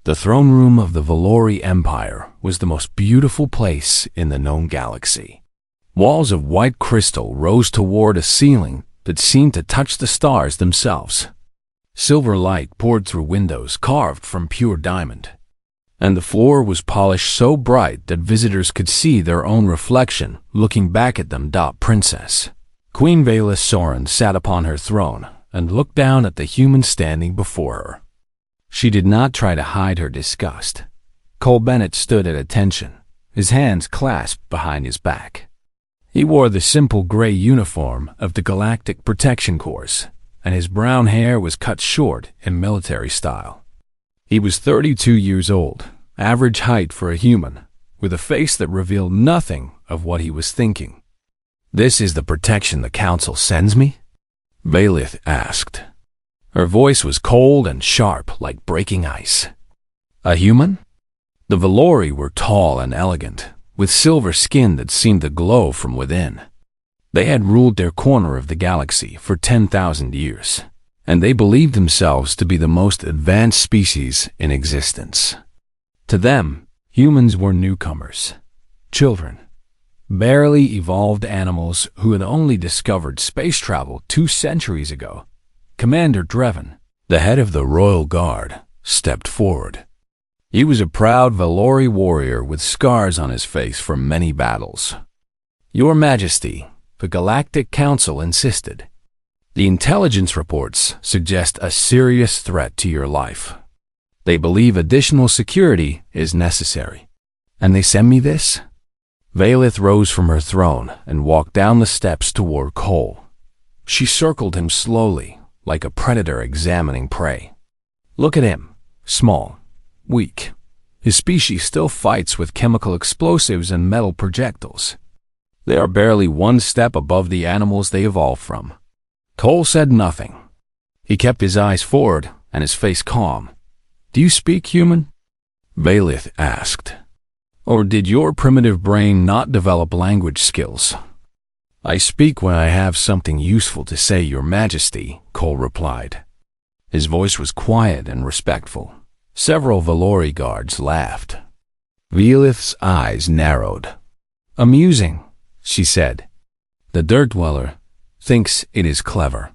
The throne room of the Valori Empire was the most beautiful place in the known galaxy. Walls of white crystal rose toward a ceiling that seemed to touch the stars themselves. Silver light poured through windows carved from pure diamond, and the floor was polished so bright that visitors could see their own reflection looking back at them. Princess Queen Valis Soren sat upon her throne and looked down at the humans standing before her. She did not try to hide her disgust. Cole Bennett stood at attention, his hands clasped behind his back. He wore the simple gray uniform of the Galactic Protection Corps, and his brown hair was cut short in military style. He was 32 years old, average height for a human, with a face that revealed nothing of what he was thinking. "This is the protection the Council sends me?" Valith asked. Her voice was cold and sharp like breaking ice. "A human?" The Valori were tall and elegant, with silver skin that seemed to glow from within. They had ruled their corner of the galaxy for 10,000 years, and they believed themselves to be the most advanced species in existence. To them, humans were newcomers, children, barely evolved animals who had only discovered space travel 2 centuries ago. Commander Drevin, the head of the Royal Guard, stepped forward. He was a proud Valori warrior with scars on his face from many battles. "Your Majesty," the Galactic Council insisted, "the intelligence reports suggest a serious threat to your life. They believe additional security is necessary. And they send me this?" Valith rose from her throne and walked down the steps toward Cole. She circled him slowly, like a predator examining prey. "Look at him. Small, weak. His species still fights with chemical explosives and metal projectiles. They are barely one step above the animals they evolved from." Cole said nothing. He kept his eyes forward and his face calm. "Do you speak human?" Valith asked. "Or did your primitive brain not develop language skills?" "I speak when I have something useful to say, Your Majesty," Cole replied. His voice was quiet and respectful. Several Valori guards laughed. Valith's eyes narrowed. "Amusing," she said. "The Dirt Dweller thinks it is clever."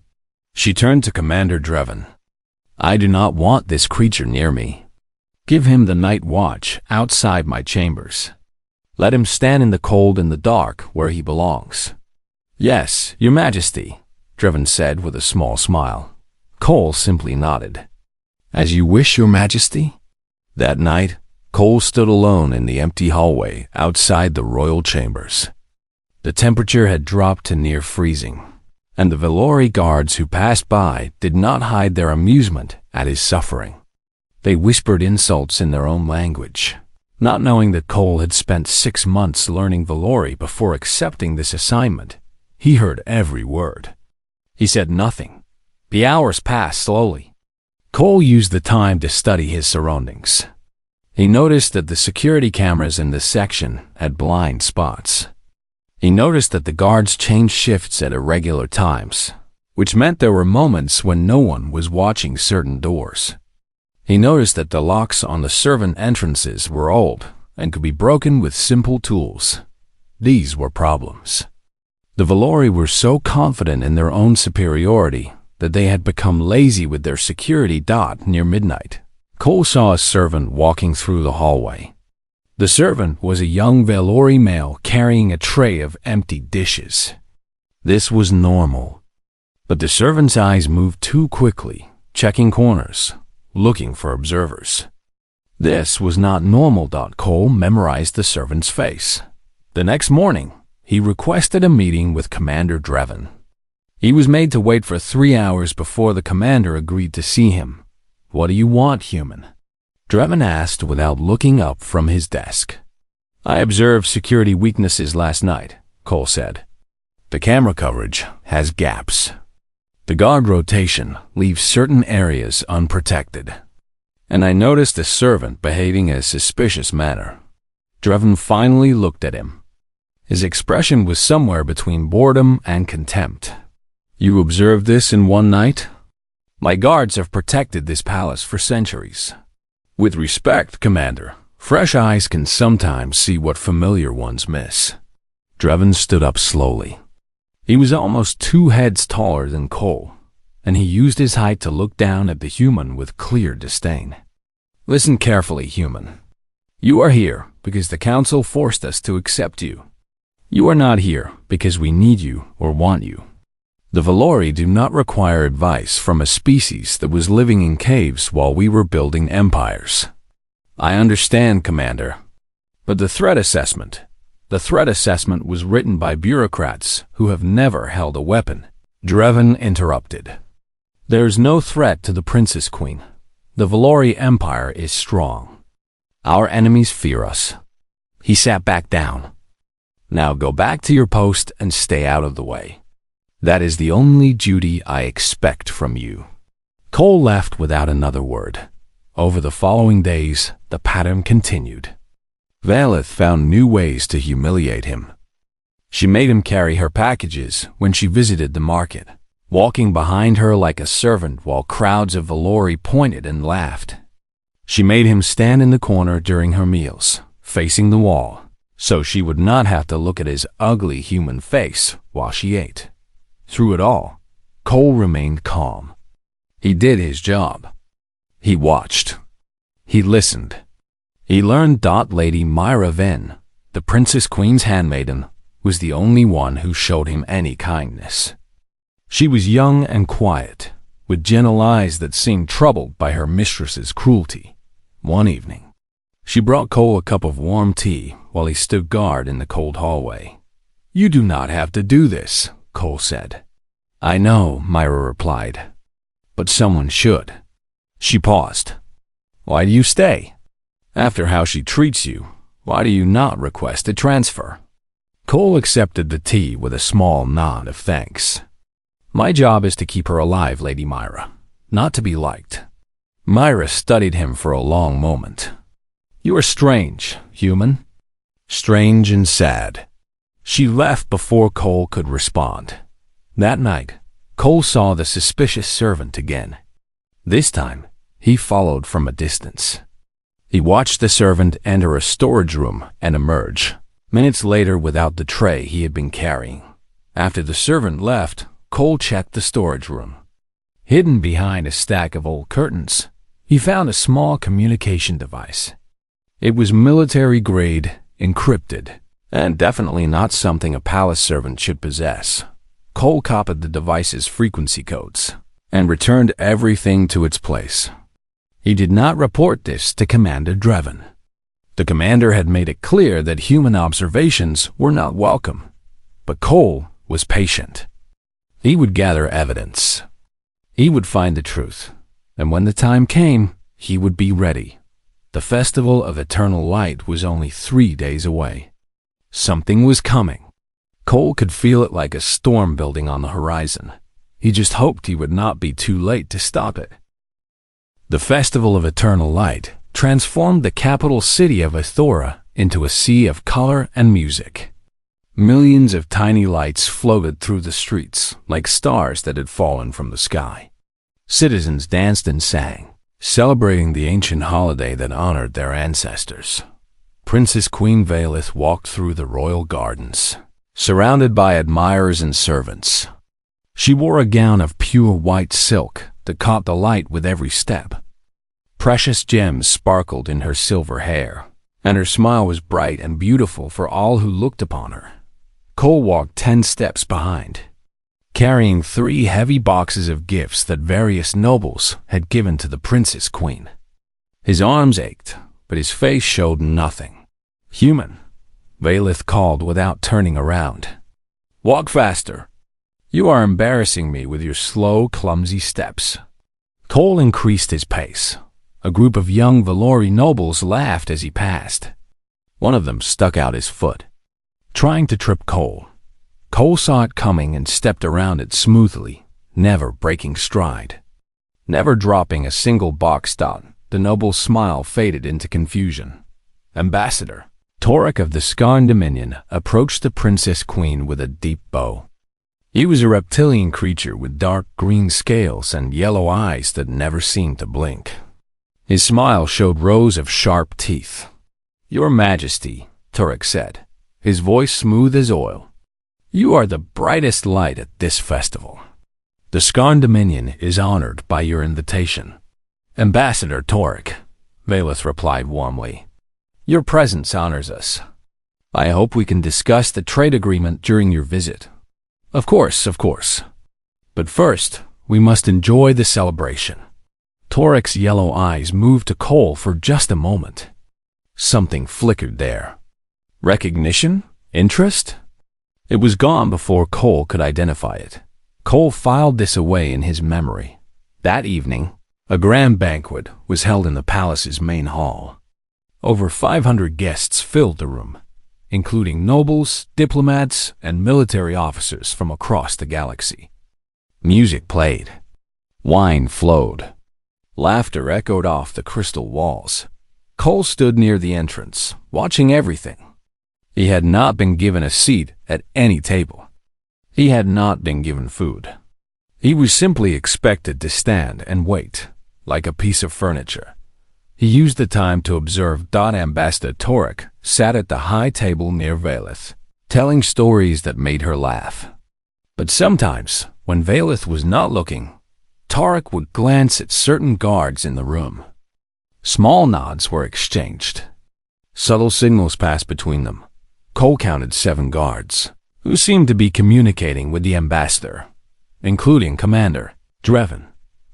She turned to Commander Drevin. "I do not want this creature near me. Give him the night watch outside my chambers. Let him stand in the cold and the dark where he belongs." "Yes, Your Majesty," Drevin said with a small smile. Cole simply nodded. "As you wish, Your Majesty." That night, Cole stood alone in the empty hallway outside the royal chambers. The temperature had dropped to near freezing, and the Valori guards who passed by did not hide their amusement at his suffering. They whispered insults in their own language, not knowing that Cole had spent 6 months learning Valori before accepting this assignment. He heard every word. He said nothing. The hours passed slowly. Cole used the time to study his surroundings. He noticed that the security cameras in this section had blind spots. He noticed that the guards changed shifts at irregular times, which meant there were moments when no one was watching certain doors. He noticed that the locks on the servant entrances were old and could be broken with simple tools. These were problems. The Valori were so confident in their own superiority that they had become lazy with their security. Near midnight, Cole saw a servant walking through the hallway. The servant was a young Valori male carrying a tray of empty dishes. This was normal. But the servant's eyes moved too quickly, checking corners, looking for observers. This was not normal. Cole memorized the servant's face. The next morning, he requested a meeting with Commander Drevin. He was made to wait for 3 hours before the commander agreed to see him. "What do you want, human?" Drevin asked without looking up from his desk. "I observed security weaknesses last night," Cole said. "The camera coverage has gaps. The guard rotation leaves certain areas unprotected. And I noticed a servant behaving in a suspicious manner." Drevin finally looked at him. His expression was somewhere between boredom and contempt. "You observed this in one night?" "My guards have protected this palace for centuries. With respect, Commander, fresh eyes can sometimes see what familiar ones miss. Drevin stood up slowly. He was almost 2 heads taller than Cole, and he used his height to look down at the human with clear disdain. Listen carefully, human. You are here because the Council forced us to accept you. You are not here because we need you or want you. The Valori do not require advice from a species that was living in caves while we were building empires. I understand, Commander, but the threat assessment was written by bureaucrats who have never held a weapon. Drevin interrupted. There is no threat to the Princess Queen. The Valori Empire is strong. Our enemies fear us. He sat back down. Now go back to your post and stay out of the way. That is the only duty I expect from you. Cole left without another word. Over the following days, the pattern continued. Valeth found new ways to humiliate him. She made him carry her packages when she visited the market, walking behind her like a servant while crowds of Valori pointed and laughed. She made him stand in the corner during her meals, facing the wall, so she would not have to look at his ugly human face while she ate. Through it all, Cole remained calm. He did his job. He watched. He listened. He learned Lady Myra Venn, the Princess Queen's handmaiden, was the only one who showed him any kindness. She was young and quiet, with gentle eyes that seemed troubled by her mistress's cruelty. One evening, she brought Cole a cup of warm tea while he stood guard in the cold hallway. You do not have to do this, Cole said. I know, Myra replied, but someone should. She paused. Why do you stay? After how she treats you, why do you not request a transfer? Cole accepted the tea with a small nod of thanks. My job is to keep her alive, Lady Myra, not to be liked. Myra studied him for a long moment. You are strange, human. Strange and sad. She left before Cole could respond. That night, Cole saw the suspicious servant again. This time, he followed from a distance. He watched the servant enter a storage room and emerge, minutes later without the tray he had been carrying. After the servant left, Cole checked the storage room. Hidden behind a stack of old curtains, he found a small communication device. It was military-grade, encrypted, and definitely not something a palace servant should possess. Cole copied the device's frequency codes and returned everything to its place. He did not report this to Commander Drevin. The commander had made it clear that human observations were not welcome, but Cole was patient. He would gather evidence. He would find the truth, and when the time came, he would be ready. The Festival of Eternal Light was only 3 days away. Something was coming. Cole could feel it like a storm building on the horizon. He just hoped he would not be too late to stop it. The Festival of Eternal Light transformed the capital city of Ithora into a sea of color and music. Millions of tiny lights floated through the streets like stars that had fallen from the sky. Citizens danced and sang, celebrating the ancient holiday that honored their ancestors. Princess Queen Valeth walked through the royal gardens, surrounded by admirers and servants. She wore a gown of pure white silk that caught the light with every step. Precious gems sparkled in her silver hair, and her smile was bright and beautiful for all who looked upon her. Cole walked 10 steps behind, carrying 3 heavy boxes of gifts that various nobles had given to the Princess Queen. His arms ached, but his face showed nothing. Human, Valeth called without turning around. Walk faster. You are embarrassing me with your slow, clumsy steps. Cole increased his pace. A group of young Valori nobles laughed as he passed. One of them stuck out his foot, trying to trip Cole. Cole saw it coming and stepped around it smoothly, never breaking stride. Never dropping a single box dot, the noble's smile faded into confusion. Ambassador Torek of the Skarn Dominion approached the Princess Queen with a deep bow. He was a reptilian creature with dark green scales and yellow eyes that never seemed to blink. His smile showed rows of sharp teeth. "Your Majesty," Turek said, his voice smooth as oil, "you are the brightest light at this festival. The Skarn Dominion is honored by your invitation." "Ambassador Turek," Valeth replied warmly, "your presence honors us. I hope we can discuss the trade agreement during your visit." Of course. But first, we must enjoy the celebration." Torek's yellow eyes moved to Cole for just a moment. Something flickered there. Recognition? Interest? It was gone before Cole could identify it. Cole filed this away in his memory. That evening, a grand banquet was held in the palace's main hall. Over 500 guests filled the room, including nobles, diplomats, and military officers from across the galaxy. Music played. Wine flowed. Laughter echoed off the crystal walls. Cole stood near the entrance, watching everything. He had not been given a seat at any table. He had not been given food. He was simply expected to stand and wait, like a piece of furniture. He used the time to observe. Ambassador Turek sat at the high table near Valeth, telling stories that made her laugh. But sometimes, when Valeth was not looking, Turek would glance at certain guards in the room. Small nods were exchanged. Subtle signals passed between them. Cole counted 7 guards, who seemed to be communicating with the ambassador, including Commander Drevin.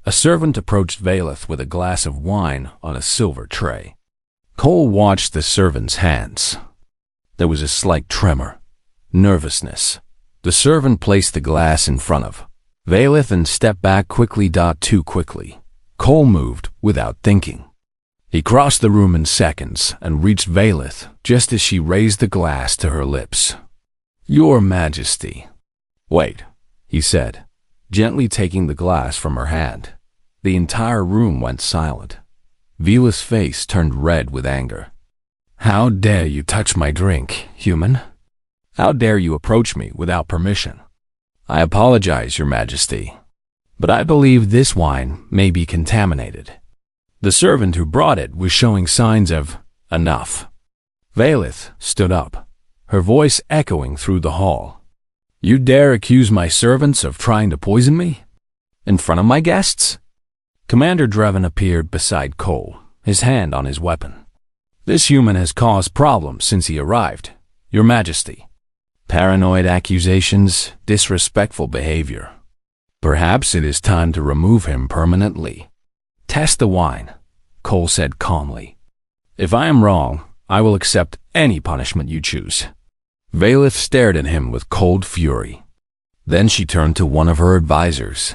A servant approached Valeth with a glass of wine on a silver tray. Cole watched the servant's hands. There was a slight tremor, nervousness. The servant placed the glass in front of Valeth and stepped back quickly. Too quickly. Cole moved without thinking. He crossed the room in seconds and reached Valeth just as she raised the glass to her lips. "Your Majesty." "Wait," he said, gently taking the glass from her hand. The entire room went silent. Vila's face turned red with anger. "How dare you touch my drink, human? How dare you approach me without permission?" "I apologize, Your Majesty, but I believe this wine may be contaminated." The servant who brought it was showing signs of enough. Valeth stood up, her voice echoing through the hall. "You dare accuse my servants of trying to poison me? In front of my guests?" Commander Drevin appeared beside Cole, his hand on his weapon. "This human has caused problems since he arrived, Your Majesty. Paranoid accusations, disrespectful behavior. Perhaps it is time to remove him permanently." "Test the wine," Cole said calmly. "If I am wrong, I will accept any punishment you choose." Valeth stared at him with cold fury. Then she turned to one of her advisors.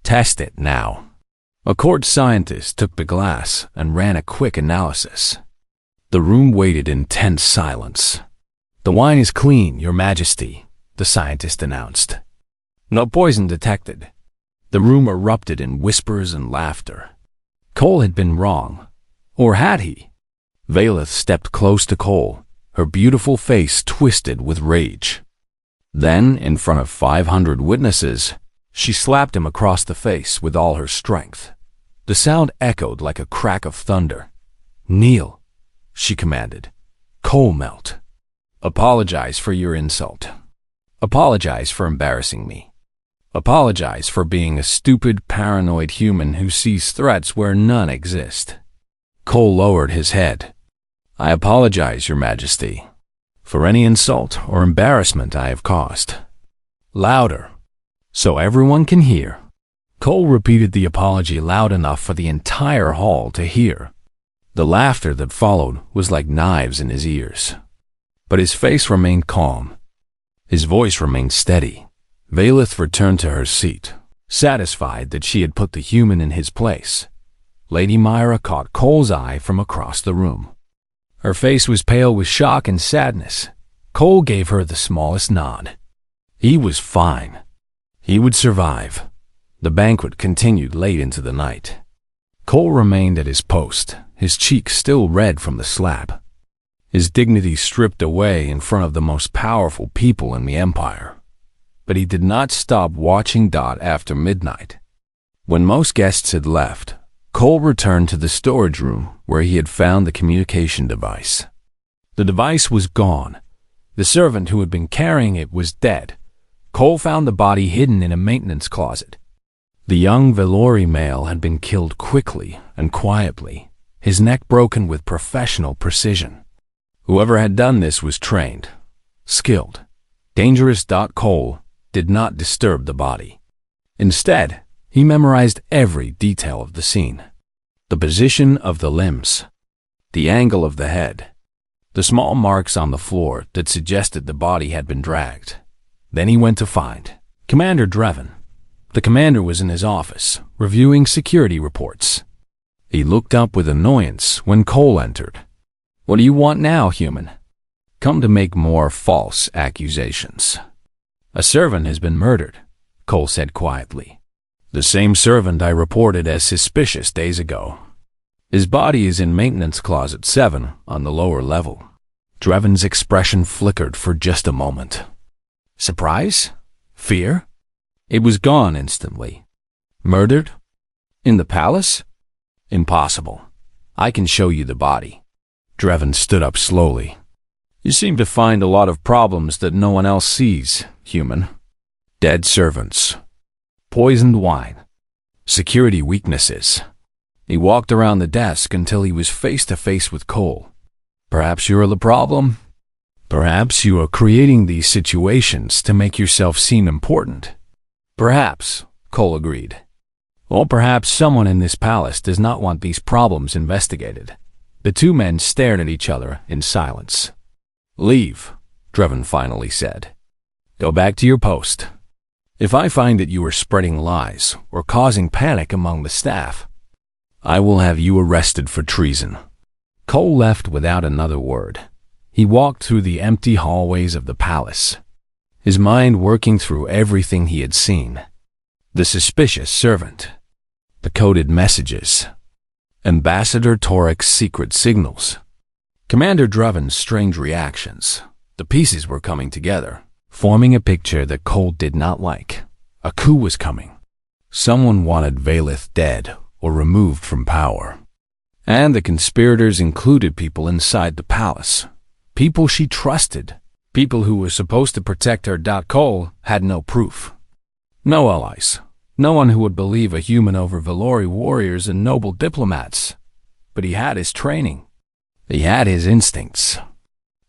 "Test it now." A court scientist took the glass and ran a quick analysis. The room waited in tense silence. "The wine is clean, Your Majesty," the scientist announced. "No poison detected." The room erupted in whispers and laughter. Cole had been wrong. Or had he? Valeth stepped close to Cole, her beautiful face twisted with rage. Then, in front of 500 witnesses, she slapped him across the face with all her strength. The sound echoed like a crack of thunder. "Kneel," she commanded. Cole melt. "Apologize for your insult. Apologize for embarrassing me. Apologize for being a stupid, paranoid human who sees threats where none exist." Cole lowered his head. "I apologize, Your Majesty, for any insult or embarrassment I have caused." "Louder, so everyone can hear." Cole repeated the apology loud enough for the entire hall to hear. The laughter that followed was like knives in his ears. But his face remained calm. His voice remained steady. Valeth returned to her seat, satisfied that she had put the human in his place. Lady Myra caught Cole's eye from across the room. Her face was pale with shock and sadness. Cole gave her the smallest nod. He was fine. He would survive. The banquet continued late into the night. Cole remained at his post, his cheeks still red from the slap. His dignity stripped away in front of the most powerful people in the Empire. But he did not stop watching. After midnight, when most guests had left, Cole returned to the storage room where he had found the communication device. The device was gone. The servant who had been carrying it was dead. Cole found the body hidden in a maintenance closet. The young Valori male had been killed quickly and quietly, his neck broken with professional precision. Whoever had done this was trained, skilled. Dangerous. Cole did not disturb the body. Instead, he memorized every detail of the scene. The position of the limbs, the angle of the head, the small marks on the floor that suggested the body had been dragged. Then he went to find Commander Drevin. The commander was in his office, reviewing security reports. He looked up with annoyance when Cole entered. "What do you want now, human?" "Come to make more false accusations." "A servant has been murdered," Cole said quietly. "The same servant I reported as suspicious days ago. His body is in maintenance closet 7 on the lower level." Drevin's expression flickered for just a moment. Surprise? Fear? It was gone instantly. "Murdered? In the palace?" "Impossible. I can show you the body." Drevin stood up slowly. "You seem to find a lot of problems that no one else sees, human. Dead servants. Poisoned wine. Security weaknesses." He walked around the desk until he was face to face with Cole. "Perhaps you're the problem. Perhaps you are creating these situations to make yourself seem important." "Perhaps," Cole agreed. "Or perhaps someone in this palace does not want these problems investigated." The two men stared at each other in silence. "Leave," Drevin finally said. "Go back to your post. If I find that you are spreading lies or causing panic among the staff, I will have you arrested for treason." Cole left without another word. He walked through the empty hallways of the palace, his mind working through everything he had seen. The suspicious servant, the coded messages, Ambassador Torek's secret signals, Commander Drevin's strange reactions. The pieces were coming together, forming a picture that Cole did not like. A coup was coming. Someone wanted Valith dead or removed from power. And the conspirators included people inside the palace. People she trusted. People who were supposed to protect her. Cole had no proof. No allies. No one who would believe a human over Valori warriors and noble diplomats. But he had his training. He had his instincts.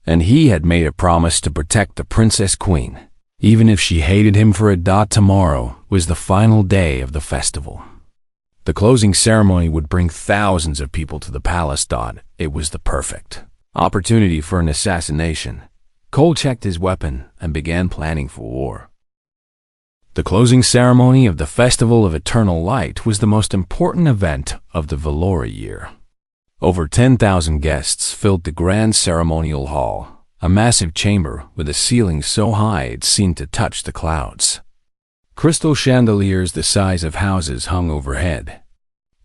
And he had made a promise to protect the Princess Queen, even if she hated him for it. Tomorrow was the final day of the festival. The closing ceremony would bring thousands of people to the palace. It was the perfect opportunity for an assassination. Cole checked his weapon and began planning for war. The closing ceremony of the Festival of Eternal Light was the most important event of the Valori year. Over 10,000 guests filled the grand ceremonial hall, a massive chamber with a ceiling so high it seemed to touch the clouds. Crystal chandeliers the size of houses hung overhead,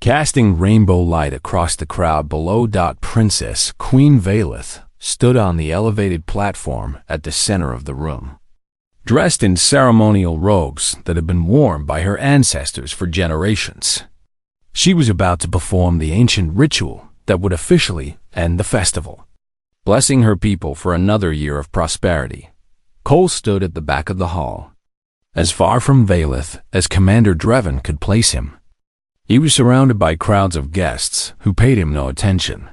casting rainbow light across the crowd below. Princess Queen Valith stood on the elevated platform at the center of the room, dressed in ceremonial robes that had been worn by her ancestors for generations. She was about to perform the ancient ritual that would officially end the festival, blessing her people for another year of prosperity. Cole stood at the back of the hall, as far from Valith as Commander Drevin could place him. He was surrounded by crowds of guests who paid him no attention.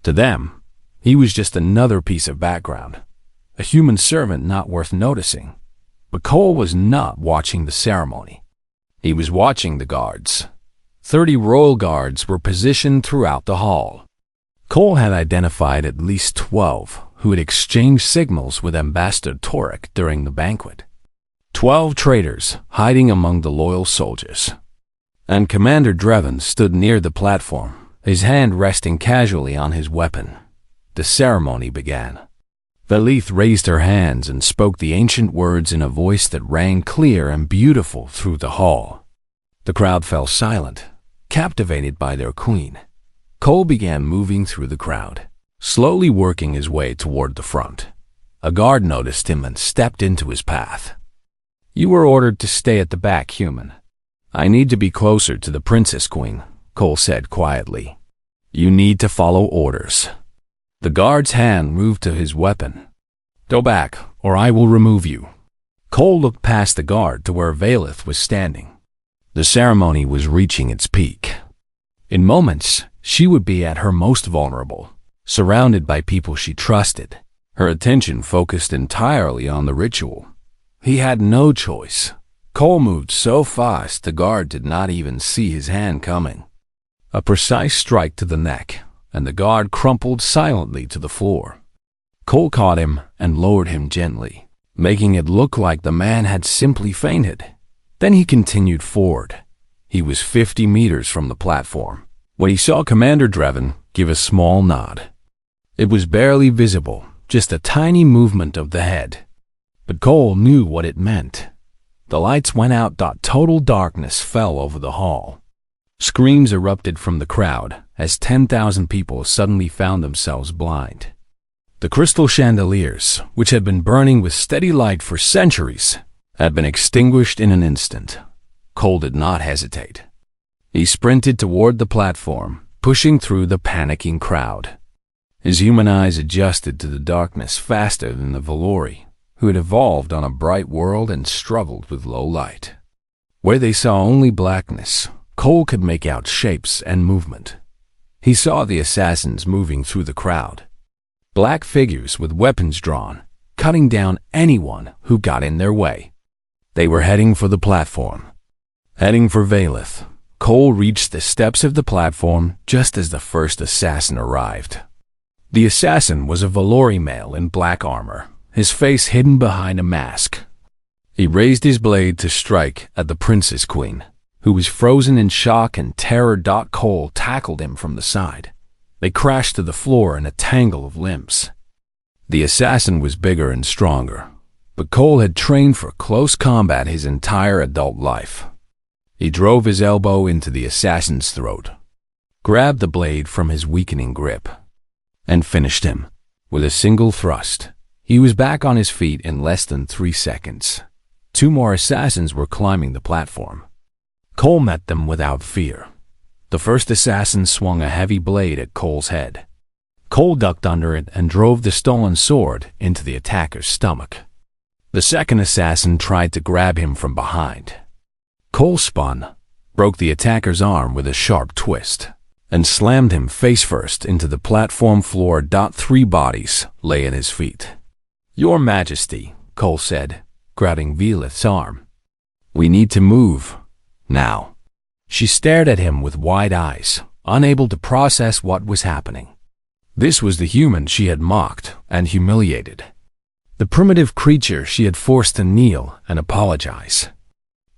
To them, he was just another piece of background, a human servant not worth noticing. But Cole was not watching the ceremony. He was watching the guards. 30 royal guards were positioned throughout the hall. Cole had identified at least 12 who had exchanged signals with Ambassador Torek during the banquet. 12 traitors hiding among the loyal soldiers. And Commander Drevin stood near the platform, his hand resting casually on his weapon. The ceremony began. Valith raised her hands and spoke the ancient words in a voice that rang clear and beautiful through the hall. The crowd fell silent, captivated by their queen. Cole began moving through the crowd, slowly working his way toward the front. A guard noticed him and stepped into his path. "You were ordered to stay at the back, human. I need to be closer to the Princess Queen," Cole said quietly. You need to follow orders. The guard's hand moved to his weapon. Go back, or I will remove you. Cole looked past the guard to where Valeth was standing. The ceremony was reaching its peak. In moments, she would be at her most vulnerable, surrounded by people she trusted, her attention focused entirely on the ritual. He had no choice. Cole moved so fast the guard did not even see his hand coming. A precise strike to the neck, and the guard crumpled silently to the floor. Cole caught him and lowered him gently, making it look like the man had simply fainted. Then he continued forward. He was 50 meters from the platform when he saw Commander Drevin give a small nod. It was barely visible, just a tiny movement of the head. But Cole knew what it meant. The lights went out. Total darkness fell over the hall. Screams erupted from the crowd as 10,000 people suddenly found themselves blind. The crystal chandeliers, which had been burning with steady light for centuries, had been extinguished in an instant. Cole did not hesitate. He sprinted toward the platform, pushing through the panicking crowd. His human eyes adjusted to the darkness faster than the Valori, who had evolved on a bright world and struggled with low light. Where they saw only blackness, Cole could make out shapes and movement. He saw the assassins moving through the crowd. Black figures with weapons drawn, cutting down anyone who got in their way. They were heading for the platform. Heading for Valeth, Cole reached the steps of the platform just as the first assassin arrived. The assassin was a Valori male in black armor, his face hidden behind a mask. He raised his blade to strike at the Princess Queen, who was frozen in shock and terror. Cole tackled him from the side. They crashed to the floor in a tangle of limbs. The assassin was bigger and stronger, but Cole had trained for close combat his entire adult life. He drove his elbow into the assassin's throat, grabbed the blade from his weakening grip, and finished him. With a single thrust, he was back on his feet in less than 3 seconds. 2 more assassins were climbing the platform. Cole met them without fear. The first assassin swung a heavy blade at Cole's head. Cole ducked under it and drove the stolen sword into the attacker's stomach. The second assassin tried to grab him from behind. Cole spun, broke the attacker's arm with a sharp twist, and slammed him face-first into the platform floor. 3 bodies lay at his feet. Your Majesty, Cole said, grabbing Valeth's arm. We need to move. Now. She stared at him with wide eyes, unable to process what was happening. This was the human she had mocked and humiliated. The primitive creature she had forced to kneel and apologize.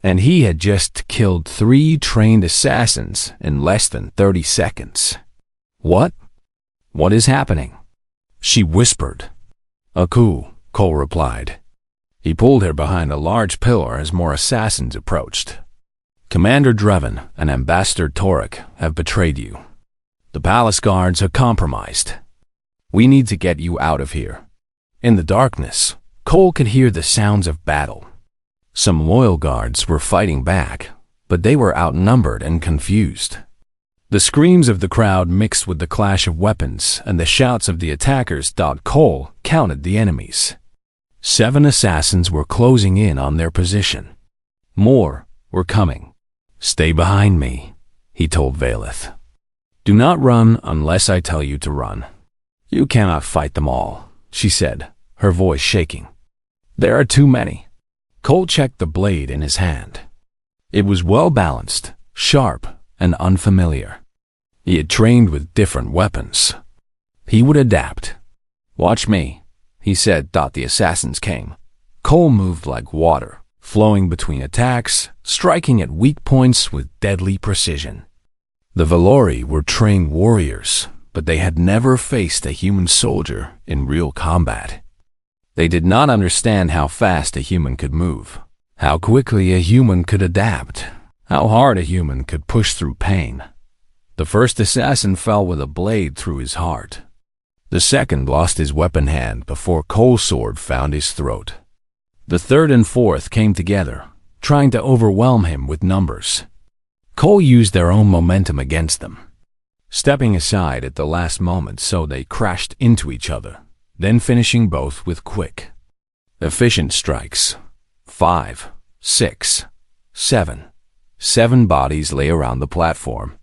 And he had just killed 3 trained assassins in less than 30 seconds. What? What is happening? She whispered. A coup, Cole replied. He pulled her behind a large pillar as more assassins approached. Commander Drevin and Ambassador Torek have betrayed you. The palace guards are compromised. We need to get you out of here. In the darkness, Cole could hear the sounds of battle. Some loyal guards were fighting back, but they were outnumbered and confused. The screams of the crowd mixed with the clash of weapons and the shouts of the attackers. Cole counted the enemies. 7 assassins were closing in on their position. More were coming. Stay behind me, he told Valeth. Do not run unless I tell you to run. You cannot fight them all, she said, her voice shaking. There are too many. Cole checked the blade in his hand. It was well balanced, sharp, and unfamiliar. He had trained with different weapons. He would adapt. Watch me, he said. The assassins came. Cole moved like water, flowing between attacks, striking at weak points with deadly precision. The Valori were trained warriors, but they had never faced a human soldier in real combat. They did not understand how fast a human could move, how quickly a human could adapt, how hard a human could push through pain. The first assassin fell with a blade through his heart. The second lost his weapon hand before Cole's sword found his throat. The third and fourth came together, trying to overwhelm him with numbers. Cole used their own momentum against them, stepping aside at the last moment so they crashed into each other, then finishing both with quick, efficient strikes. 5, 6, 7. 7 bodies lay around the platform.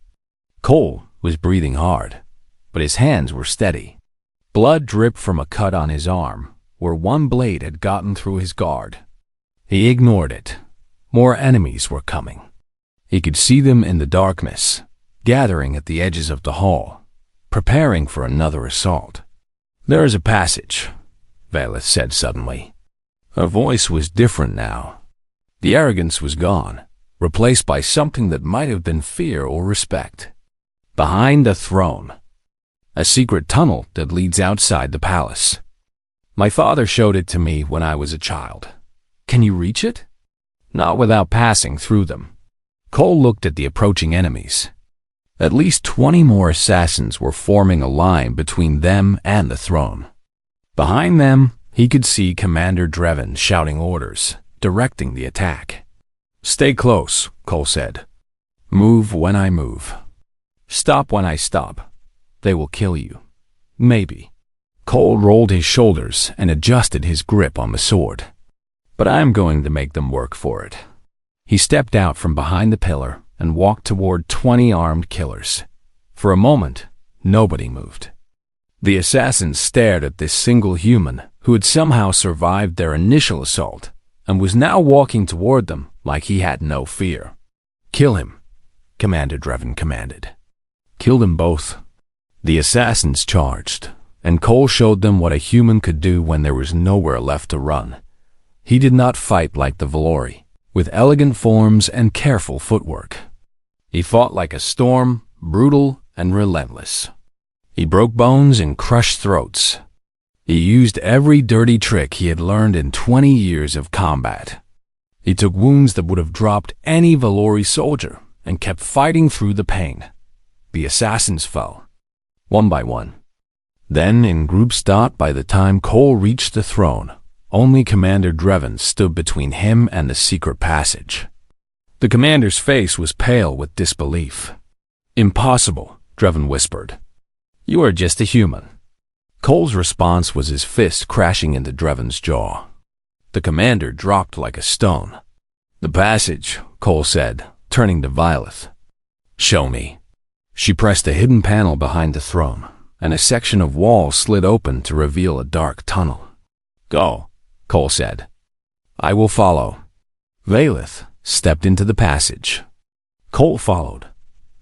Cole was breathing hard, but his hands were steady. Blood dripped from a cut on his arm, where one blade had gotten through his guard. He ignored it. More enemies were coming. He could see them in the darkness, gathering at the edges of the hall, preparing for another assault. "There is a passage," Valeth said suddenly. Her voice was different now. The arrogance was gone, replaced by something that might have been fear or respect. "Behind the throne. A secret tunnel that leads outside the palace. My father showed it to me when I was a child. Can you reach it?" "Not without passing through them." Cole looked at the approaching enemies. At least 20 more assassins were forming a line between them and the throne. Behind them, he could see Commander Drevin shouting orders, directing the attack. "Stay close," Cole said. "Move when I move. Stop when I stop. They will kill you. Maybe." Cole rolled his shoulders and adjusted his grip on the sword. "But I'm going to make them work for it." He stepped out from behind the pillar and walked toward 20 armed killers. For a moment, nobody moved. The assassins stared at this single human who had somehow survived their initial assault and was now walking toward them like he had no fear. "Kill him," Commander Drevin commanded. "Kill them both." The assassins charged, and Cole showed them what a human could do when there was nowhere left to run. He did not fight like the Valori, with elegant forms and careful footwork. He fought like a storm, brutal and relentless. He broke bones and crushed throats. He used every dirty trick he had learned in 20 years of combat. He took wounds that would have dropped any Valori soldier and kept fighting through the pain. The assassins fell, one by one. Then, in groups, by the time Cole reached the throne, only Commander Drevin stood between him and the secret passage. The commander's face was pale with disbelief. "Impossible," Drevin whispered. "You are just a human." Cole's response was his fist crashing into Drevin's jaw. The commander dropped like a stone. "The passage," Cole said, turning to Valeth. "Show me." She pressed a hidden panel behind the throne, and a section of wall slid open to reveal a dark tunnel. "Go," Cole said. "I will follow." Valeth stepped into the passage. Cole followed,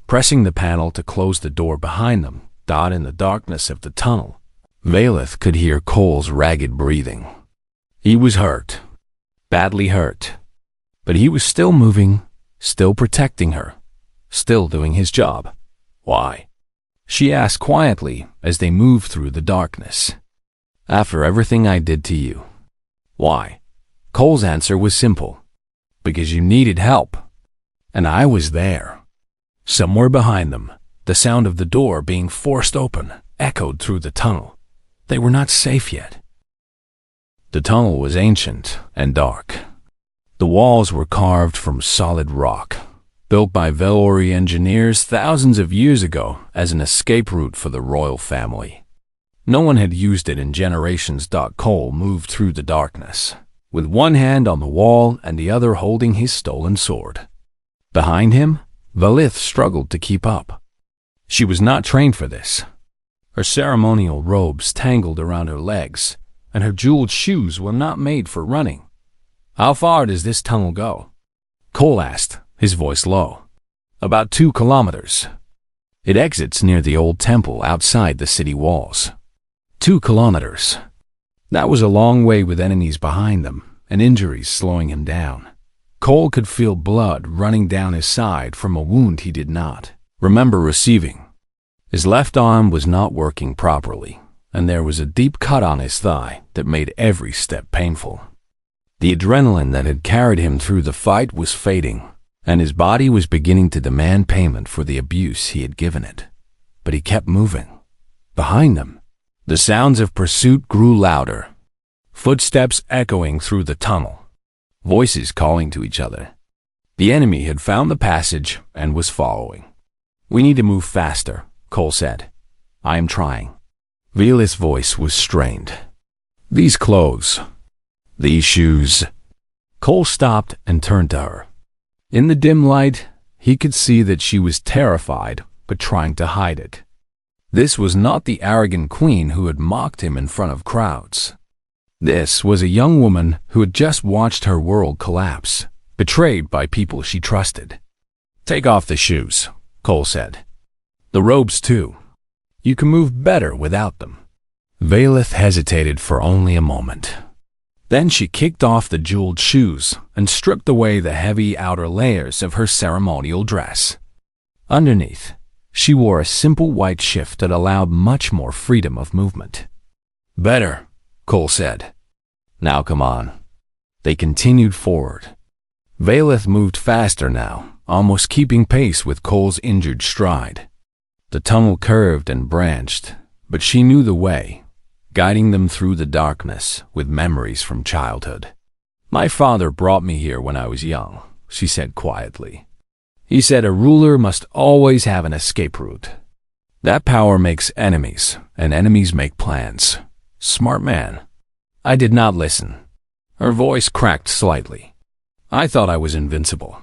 pressing the panel to close the door behind them. In the darkness of the tunnel, Valeth could hear Cole's ragged breathing. He was hurt, badly hurt, but he was still moving, still protecting her, still doing his job. "Why?" she asked quietly as they moved through the darkness. "After everything I did to you." "Why?" Cole's answer was simple. "Because you needed help, and I was there." Somewhere behind them, the sound of the door being forced open echoed through the tunnel. They were not safe yet. The tunnel was ancient and dark. The walls were carved from solid rock, built by Valori engineers thousands of years ago as an escape route for the royal family. No one had used it in generations. Cole moved through the darkness, with one hand on the wall and the other holding his stolen sword. Behind him, Valeth struggled to keep up. She was not trained for this. Her ceremonial robes tangled around her legs, and her jeweled shoes were not made for running. "How far does this tunnel go?" Cole asked, his voice low. "About 2 kilometers. It exits near the old temple outside the city walls." 2 kilometers. That was a long way with enemies behind them and injuries slowing him down. Cole could feel blood running down his side from a wound he did not remember receiving. His left arm was not working properly, and there was a deep cut on his thigh that made every step painful. The adrenaline that had carried him through the fight was fading, and his body was beginning to demand payment for the abuse he had given it. But he kept moving. Behind them, the sounds of pursuit grew louder, footsteps echoing through the tunnel, voices calling to each other. The enemy had found the passage and was following. "We need to move faster," Cole said. "I am trying." Veilith's voice was strained. "These clothes, these shoes." Cole stopped and turned to her. In the dim light, he could see that she was terrified, but trying to hide it. This was not the arrogant queen who had mocked him in front of crowds. This was a young woman who had just watched her world collapse, betrayed by people she trusted. "Take off the shoes," Cole said. "The robes, too. You can move better without them." Veilith hesitated for only a moment. Then she kicked off the jeweled shoes and stripped away the heavy outer layers of her ceremonial dress. Underneath, she wore a simple white shift that allowed much more freedom of movement. "Better," Cole said. "Now come on." They continued forward. Veilith moved faster now, almost keeping pace with Cole's injured stride. The tunnel curved and branched, but she knew the way, guiding them through the darkness with memories from childhood. "My father brought me here when I was young," she said quietly. "He said a ruler must always have an escape route. That power makes enemies, and enemies make plans. Smart man." I did not listen. Her voice cracked slightly. I thought I was invincible.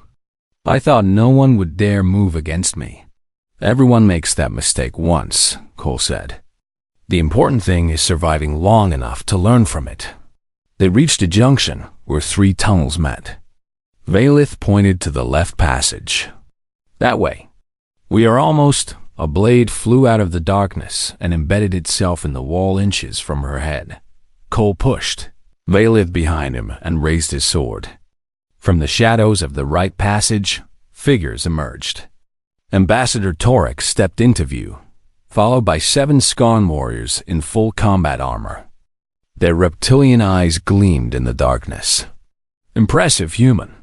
I thought no one would dare move against me. "Everyone makes that mistake once," Cole said. "The important thing is surviving long enough to learn from it." They reached a junction where 3 tunnels met. Veilith pointed to the left passage. "That way." "We are almost." A blade flew out of the darkness and embedded itself in the wall inches from her head. Cole pushed Veilith behind him and raised his sword. From the shadows of the right passage, figures emerged. Ambassador Torek stepped into view, followed by 7 Skarn warriors in full combat armor. Their reptilian eyes gleamed in the darkness. "Impressive human,"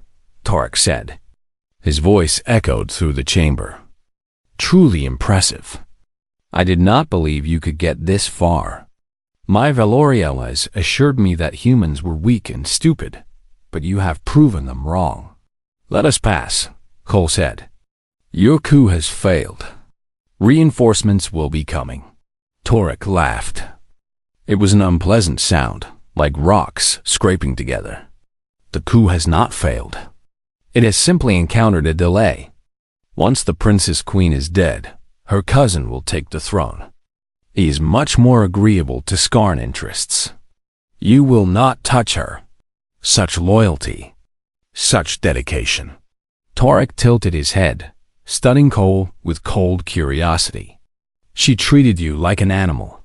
Torek said. His voice echoed through the chamber. "Truly impressive. I did not believe you could get this far. My Valorielas assured me that humans were weak and stupid, but you have proven them wrong." "Let us pass," Cole said. "Your coup has failed. Reinforcements will be coming." Torek laughed. It was an unpleasant sound, like rocks scraping together. "The coup has not failed. It has simply encountered a delay. Once the Princess Queen is dead, her cousin will take the throne. He is much more agreeable to Skarn interests. You will not touch her. Such loyalty. Such dedication." Torek tilted his head, studying Cole with cold curiosity. "She treated you like an animal.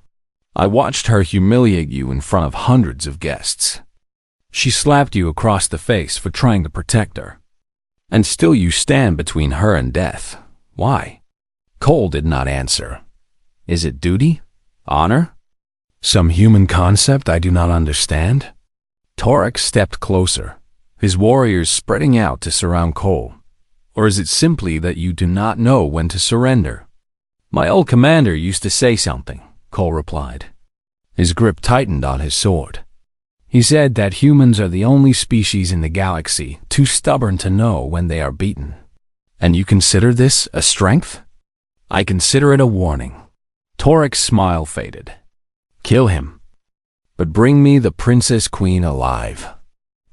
I watched her humiliate you in front of hundreds of guests. She slapped you across the face for trying to protect her. And still you stand between her and death. Why?" Cole did not answer. "Is it duty? Honor? Some human concept I do not understand?" Torek stepped closer, his warriors spreading out to surround Cole. "Or is it simply that you do not know when to surrender?" "My old commander used to say something," Cole replied. His grip tightened on his sword. "He said that humans are the only species in the galaxy too stubborn to know when they are beaten." "And you consider this a strength?" "I consider it a warning." Torek's smile faded. "Kill him. But bring me the Princess Queen alive."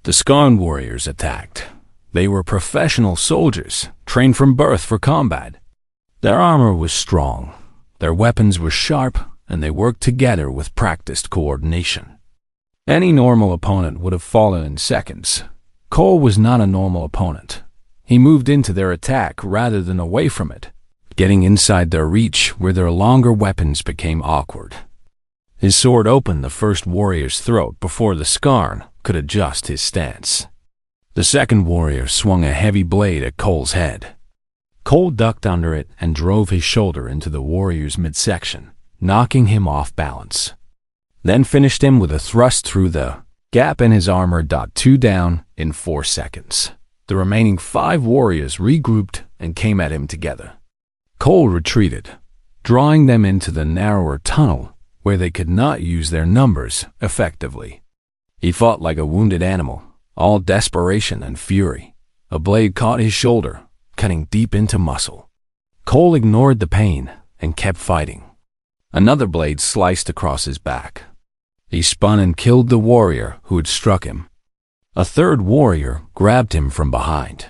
The Skarn warriors attacked. They were professional soldiers, trained from birth for combat. Their armor was strong, their weapons were sharp, and they worked together with practiced coordination. Any normal opponent would have fallen in seconds. Cole was not a normal opponent. He moved into their attack rather than away from it, getting inside their reach where their longer weapons became awkward. His sword opened the first warrior's throat before the Skarn could adjust his stance. The second warrior swung a heavy blade at Cole's head. Cole ducked under it and drove his shoulder into the warrior's midsection, knocking him off balance. Then finished him with a thrust through the gap in his armor. 2 down in 4 seconds. The remaining 5 warriors regrouped and came at him together. Cole retreated, drawing them into the narrower tunnel where they could not use their numbers effectively. He fought like a wounded animal, all desperation and fury. A blade caught his shoulder, cutting deep into muscle. Cole ignored the pain and kept fighting. Another blade sliced across his back. He spun and killed the warrior who had struck him. A third warrior grabbed him from behind.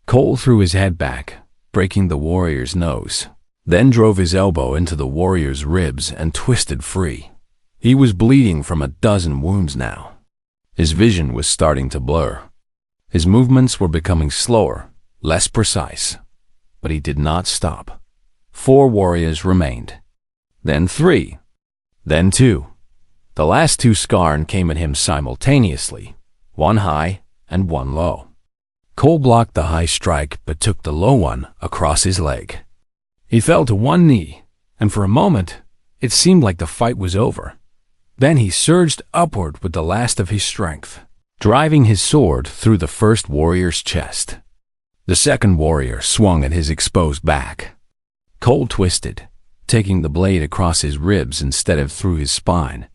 Cole threw his head back, breaking the warrior's nose, then drove his elbow into the warrior's ribs and twisted free. He was bleeding from a dozen wounds now. His vision was starting to blur. His movements were becoming slower, less precise. But he did not stop. 4 warriors remained. Then 3. Then 2. The last 2 Skarn came at him simultaneously, one high and one low. Cole blocked the high strike but took the low one across his leg. He fell to one knee, and for a moment, it seemed like the fight was over. Then he surged upward with the last of his strength, driving his sword through the first warrior's chest. The second warrior swung at his exposed back. Cole twisted, taking the blade across his ribs instead of through his spine,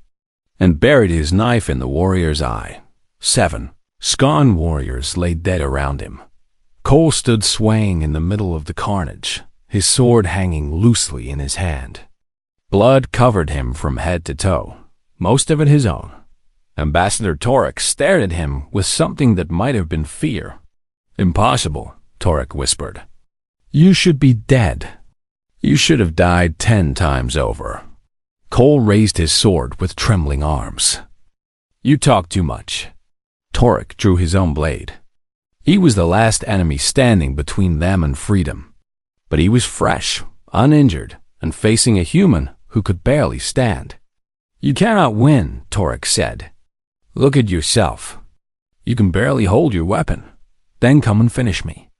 and buried his knife in the warrior's eye. 7 Skarn warriors lay dead around him. Cole stood swaying in the middle of the carnage, his sword hanging loosely in his hand. Blood covered him from head to toe, most of it his own. Ambassador Torek stared at him with something that might have been fear. "Impossible," Torek whispered. "You should be dead. You should have died 10 times over." Cole raised his sword with trembling arms. "You talk too much." Torek drew his own blade. He was the last enemy standing between them and freedom. But he was fresh, uninjured, and facing a human who could barely stand. "You cannot win," Torek said. "Look at yourself. You can barely hold your weapon. Then come and finish me."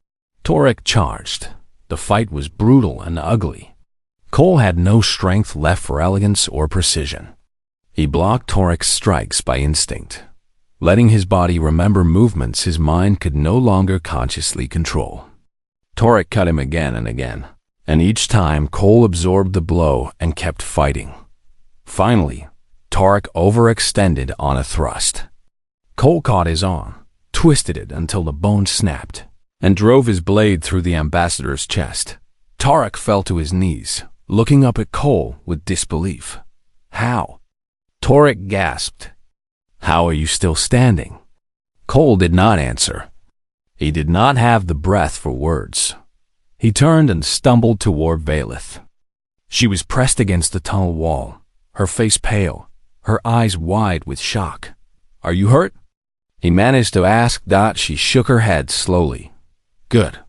Torek charged. The fight was brutal and ugly. Cole had no strength left for elegance or precision. He blocked Torek's strikes by instinct, letting his body remember movements his mind could no longer consciously control. Torek cut him again and again, and each time Cole absorbed the blow and kept fighting. Finally, Torek overextended on a thrust. Cole caught his arm, twisted it until the bone snapped, and drove his blade through the ambassador's chest. Torek fell to his knees, looking up at Cole with disbelief. "How?" Torek gasped. "How are you still standing?" Cole did not answer. He did not have the breath for words. He turned and stumbled toward Valith. She was pressed against the tunnel wall, her face pale, her eyes wide with shock. "Are you hurt?" He managed to ask. She shook her head slowly. "Good."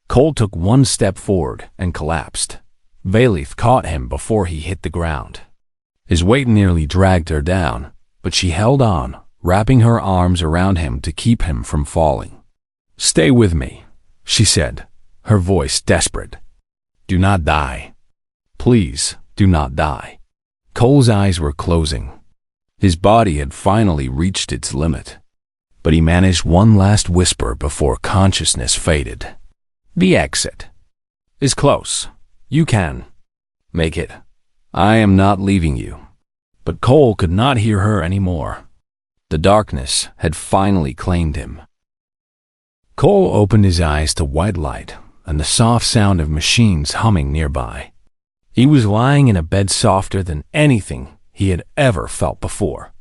Cole took one step forward and collapsed. Valith caught him before he hit the ground. His weight nearly dragged her down, but she held on, wrapping her arms around him to keep him from falling. "Stay with me," she said, her voice desperate. "Do not die. Please, do not die." Cole's eyes were closing. His body had finally reached its limit, but he managed one last whisper before consciousness faded. "The exit is close. You can make it. I am not leaving you." But Cole could not hear her anymore. The darkness had finally claimed him. Cole opened his eyes to white light and the soft sound of machines humming nearby. He was lying in a bed softer than anything he had ever felt before.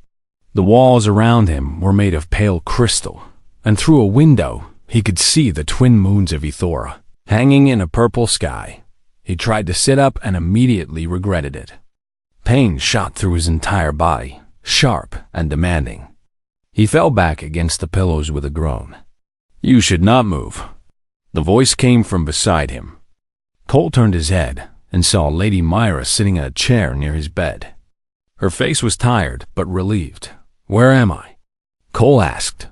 The walls around him were made of pale crystal, and through a window he could see the twin moons of Ethora, hanging in a purple sky. He tried to sit up and immediately regretted it. Pain shot through his entire body, sharp and demanding. He fell back against the pillows with a groan. "You should not move." The voice came from beside him. Cole turned his head and saw Lady Myra sitting in a chair near his bed. Her face was tired but relieved. "Where am I?" Cole asked.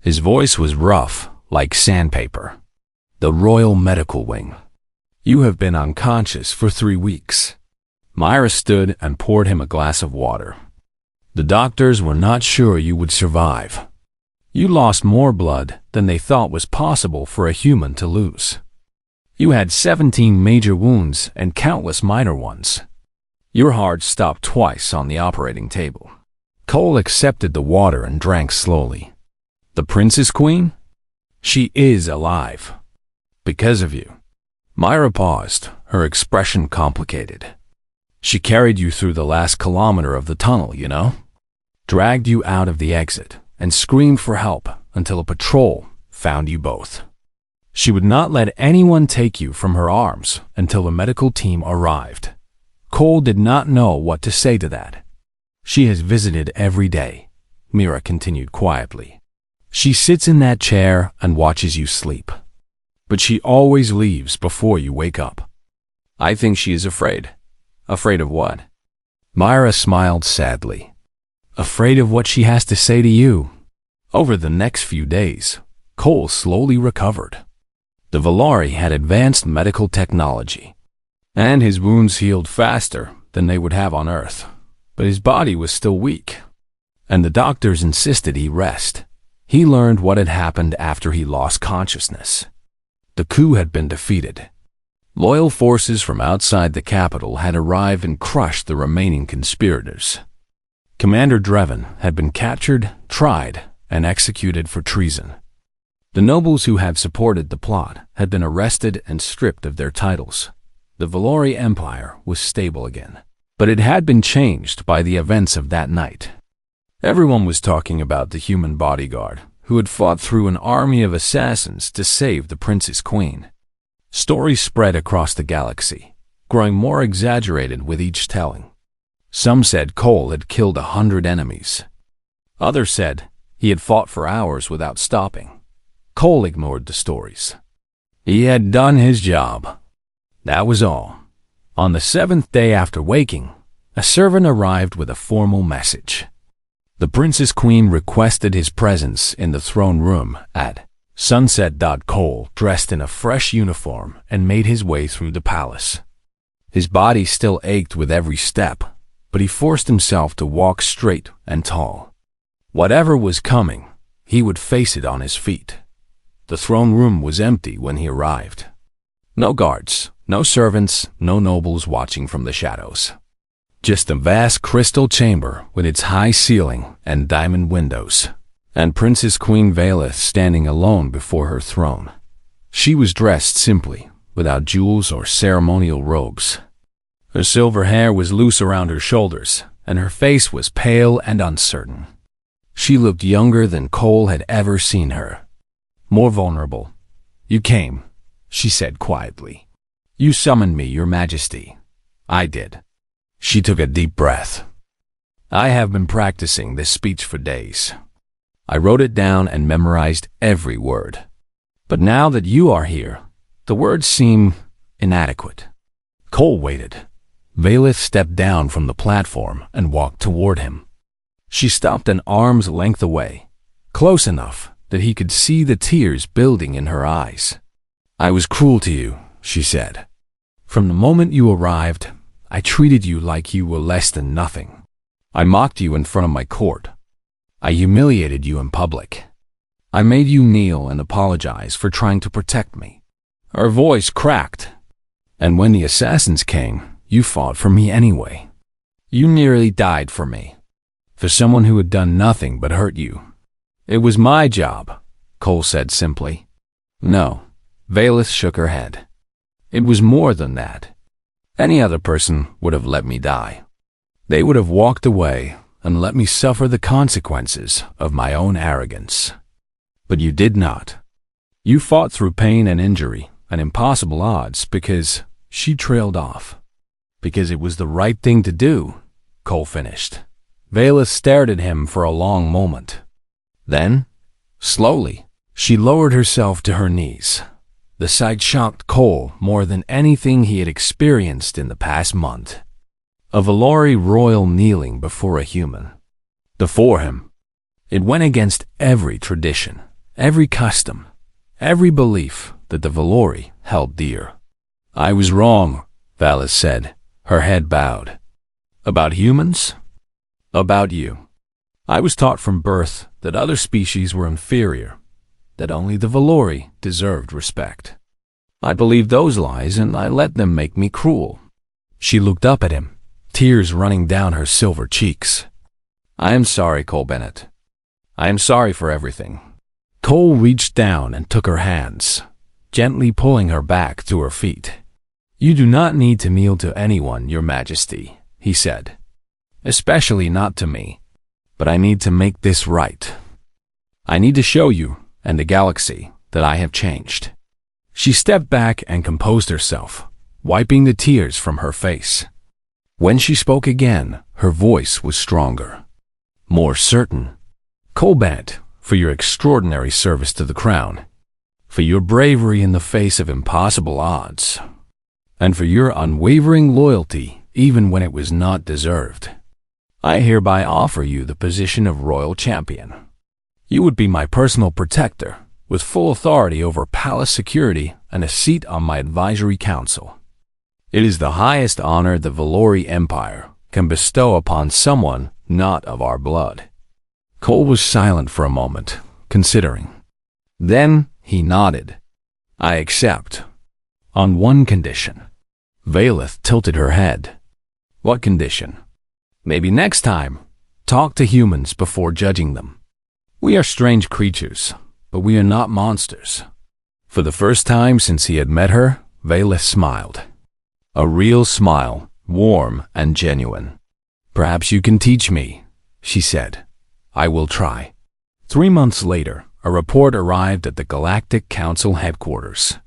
His voice was rough, like sandpaper. "The Royal Medical Wing. You have been unconscious for 3 weeks." Myra stood and poured him a glass of water. "The doctors were not sure you would survive. You lost more blood than they thought was possible for a human to lose. You had 17 major wounds and countless minor ones. Your heart stopped twice on the operating table." Cole accepted the water and drank slowly. "The Princess Queen?" She is alive. Because of you. Myra paused, her expression complicated. She carried you through the last kilometer of the tunnel, you know? Dragged you out of the exit and screamed for help until a patrol found you both. She would not let anyone take you from her arms until a medical team arrived. Cole did not know what to say to that. She has visited every day, Mira continued quietly. She sits in that chair and watches you sleep. But she always leaves before you wake up. I think she is afraid. Afraid of what? Myra smiled sadly. Afraid of what she has to say to you. Over the next few days, Cole slowly recovered. The Valari had advanced medical technology, and his wounds healed faster than they would have on Earth. But his body was still weak, and the doctors insisted he rest. He learned what had happened after he lost consciousness. The coup had been defeated. Loyal forces from outside the capital had arrived and crushed the remaining conspirators. Commander Drevin had been captured, tried, and executed for treason. The nobles who had supported the plot had been arrested and stripped of their titles. The Valori Empire was stable again, but it had been changed by the events of that night. Everyone was talking about the human bodyguard who had fought through an army of assassins to save the Princess Queen. Stories spread across the galaxy, growing more exaggerated with each telling. Some said Cole had killed 100 enemies. Others said he had fought for hours without stopping. Cole ignored the stories. He had done his job. That was all. On the 7th day after waking, a servant arrived with a formal message. The Princess Queen requested his presence in the throne room at sunset. Cole dressed in a fresh uniform and made his way through the palace. His body still ached with every step, but he forced himself to walk straight and tall. Whatever was coming, he would face it on his feet. The throne room was empty when he arrived. No guards, no servants, no nobles watching from the shadows. Just a vast crystal chamber with its high ceiling and diamond windows, and Princess Queen Valeth standing alone before her throne. She was dressed simply, without jewels or ceremonial robes. Her silver hair was loose around her shoulders, and her face was pale and uncertain. She looked younger than Cole had ever seen her. More vulnerable. You came, she said quietly. You summoned me, Your Majesty. I did. She took a deep breath. I have been practicing this speech for days. I wrote it down and memorized every word. But now that you are here, the words seem inadequate. Cole waited. Valeth stepped down from the platform and walked toward him. She stopped an arm's length away, close enough that he could see the tears building in her eyes. I was cruel to you, she said. From the moment you arrived, I treated you like you were less than nothing. I mocked you in front of my court. I humiliated you in public. I made you kneel and apologize for trying to protect me. Her voice cracked. And when the assassins came, you fought for me anyway. You nearly died for me. For someone who had done nothing but hurt you. It was my job, Cole said simply. No, Valeth shook her head. It was more than that. Any other person would have let me die. They would have walked away and let me suffer the consequences of my own arrogance. But you did not. You fought through pain and injury and impossible odds because she trailed off. Because it was the right thing to do, Cole finished. Valeth stared at him for a long moment. Then, slowly, she lowered herself to her knees. The sight shocked Cole more than anything he had experienced in the past month. A Valori royal kneeling before a human. Before him. It went against every tradition, every custom, every belief that the Valori held dear. I was wrong, Valeth said, her head bowed. About humans? About you. I was taught from birth that other species were inferior, that only the Valori deserved respect. I believed those lies and I let them make me cruel. She looked up at him, tears running down her silver cheeks. I am sorry, Cole Bennett. I am sorry for everything. Cole reached down and took her hands, gently pulling her back to her feet. "You do not need to kneel to anyone, Your Majesty," he said. "Especially not to me. But I need to make this right. I need to show you and the galaxy that I have changed." She stepped back and composed herself, wiping the tears from her face. When she spoke again, her voice was stronger, more certain. "Cole Bennett, for your extraordinary service to the crown, for your bravery in the face of impossible odds, and for your unwavering loyalty even when it was not deserved, I hereby offer you the position of Royal Champion. You would be my personal protector, with full authority over palace security and a seat on my advisory council. It is the highest honor the Valori Empire can bestow upon someone not of our blood." Cole was silent for a moment, considering. Then he nodded. "I accept. On one condition." Valeth tilted her head. "What condition?" "Maybe next time, talk to humans before judging them. We are strange creatures, but we are not monsters." For the first time since he had met her, Valeth smiled. A real smile, warm and genuine. "Perhaps you can teach me," she said. "I will try." 3 months later, a report arrived at the Galactic Council headquarters.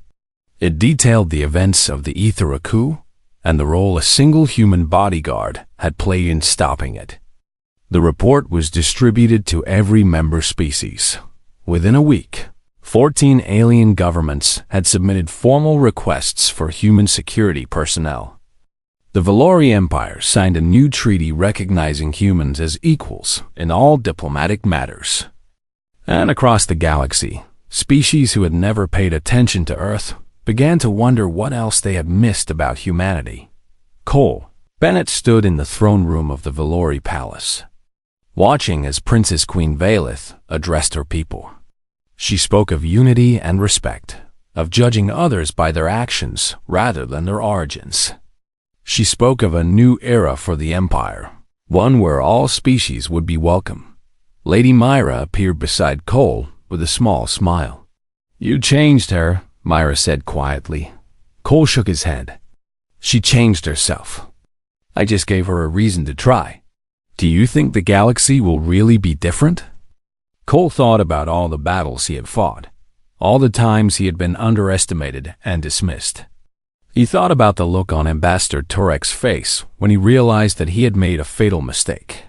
It detailed the events of the Ethera coup and the role a single human bodyguard had played in stopping it. The report was distributed to every member species. Within a week, 14 alien governments had submitted formal requests for human security personnel. The Valori Empire signed a new treaty recognizing humans as equals in all diplomatic matters. And across the galaxy, species who had never paid attention to Earth began to wonder what else they had missed about humanity. Cole Bennett stood in the throne room of the Valori Palace, watching as Princess Queen Valeth addressed her people. She spoke of unity and respect, of judging others by their actions rather than their origins. She spoke of a new era for the Empire, one where all species would be welcome. Lady Myra appeared beside Cole with a small smile. "You changed her," Myra said quietly. Cole shook his head. "She changed herself. I just gave her a reason to try." "Do you think the galaxy will really be different?" Cole thought about all the battles he had fought, all the times he had been underestimated and dismissed. He thought about the look on Ambassador Turek's face when he realized that he had made a fatal mistake.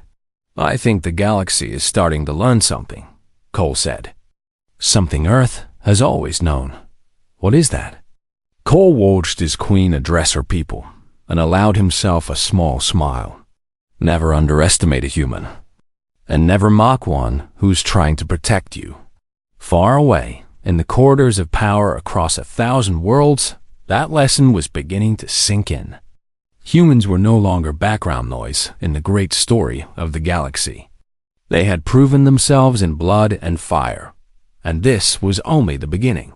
"I think the galaxy is starting to learn something," Cole said. "Something Earth has always known. What is that?" Cole watched his queen address her people and allowed himself a small smile. "Never underestimate a human, and never mock one who's trying to protect you." Far away, in the corridors of power across 1,000 worlds, that lesson was beginning to sink in. Humans were no longer background noise in the great story of the galaxy. They had proven themselves in blood and fire, and this was only the beginning.